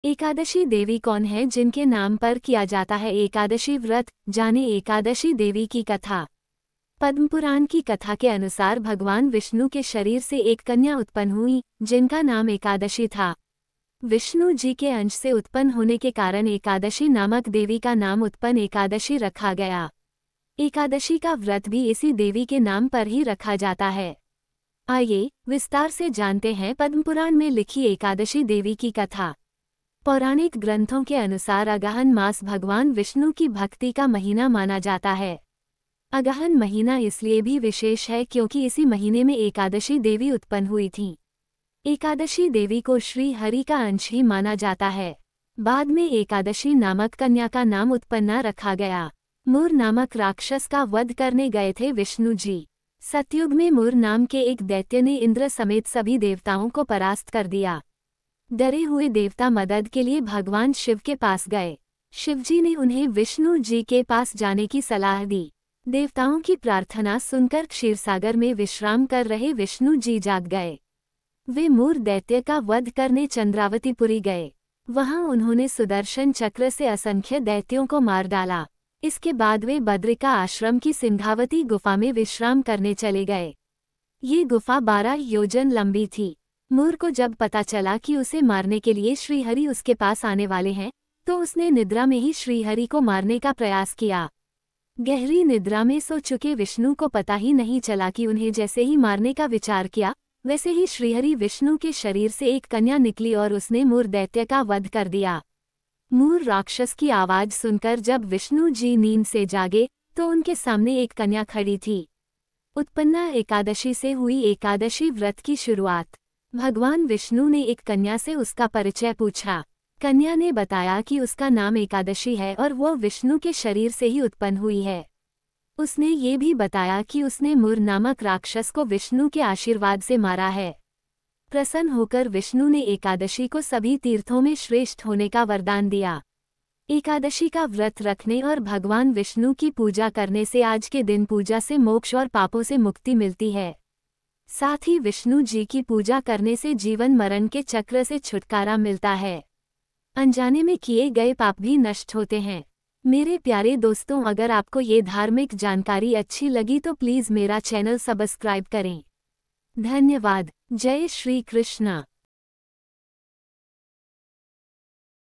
एकादशी देवी कौन है जिनके नाम पर किया जाता है एकादशी व्रत? जाने एकादशी देवी की कथा। पद्मपुराण की कथा के अनुसार भगवान विष्णु के शरीर से एक कन्या उत्पन्न हुई जिनका नाम एकादशी था। विष्णु जी के अंश से उत्पन्न होने के कारण एकादशी नामक देवी का नाम उत्पन्न एकादशी रखा गया। एकादशी का व्रत भी इसी देवी के नाम पर ही रखा जाता है। आइए विस्तार से जानते हैं पद्मपुराण में लिखी एकादशी देवी की कथा। पौराणिक ग्रंथों के अनुसार अगहन मास भगवान विष्णु की भक्ति का महीना माना जाता है। अगहन महीना इसलिए भी विशेष है क्योंकि इसी महीने में एकादशी देवी उत्पन्न हुई थी। एकादशी देवी को श्री हरि का अंश ही माना जाता है। बाद में एकादशी नामक कन्या का नाम उत्पन्ना रखा गया। मूर नामक राक्षस का वध करने गए थे विष्णु जी। सतयुग में मूर नाम के एक दैत्य ने इंद्र समेत सभी देवताओं को परास्त कर दिया। डरे हुए देवता मदद के लिए भगवान शिव के पास गए। शिवजी ने उन्हें विष्णु जी के पास जाने की सलाह दी। देवताओं की प्रार्थना सुनकर क्षीरसागर में विश्राम कर रहे विष्णु जी जाग गए। वे मूर दैत्य का वध करने चंद्रावतीपुरी गए। वहां उन्होंने सुदर्शन चक्र से असंख्य दैत्यों को मार डाला। इसके बाद वे बद्रिका आश्रम की सिंहावती गुफा में विश्राम करने चले गए। ये गुफा 12 योजन लंबी थी। मूर को जब पता चला कि उसे मारने के लिए श्रीहरि उसके पास आने वाले हैं, तो उसने निद्रा में ही श्रीहरि को मारने का प्रयास किया। गहरी निद्रा में सो चुके विष्णु को पता ही नहीं चला कि उन्हें जैसे ही मारने का विचार किया, वैसे ही श्रीहरि विष्णु के शरीर से एक कन्या निकली और उसने मूर दैत्य का वध कर दिया। मूर राक्षस की आवाज सुनकर जब विष्णु जी नींद से जागे तो उनके सामने एक कन्या खड़ी थी। उत्पन्ना एकादशी से हुई एकादशी व्रत की शुरुआत। भगवान विष्णु ने एक कन्या से उसका परिचय पूछा। कन्या ने बताया कि उसका नाम एकादशी है और वो विष्णु के शरीर से ही उत्पन्न हुई है। उसने ये भी बताया कि उसने मूर नामक राक्षस को विष्णु के आशीर्वाद से मारा है। प्रसन्न होकर विष्णु ने एकादशी को सभी तीर्थों में श्रेष्ठ होने का वरदान दिया। एकादशी का व्रत रखने और भगवान विष्णु की पूजा करने से आज के दिन पूजा से मोक्ष और पापों से मुक्ति मिलती है। साथ ही विष्णु जी की पूजा करने से जीवन मरण के चक्र से छुटकारा मिलता है। अनजाने में किए गए पाप भी नष्ट होते हैं। मेरे प्यारे दोस्तों, अगर आपको ये धार्मिक जानकारी अच्छी लगी तो प्लीज़ मेरा चैनल सब्सक्राइब करें। धन्यवाद। जय श्री कृष्णा।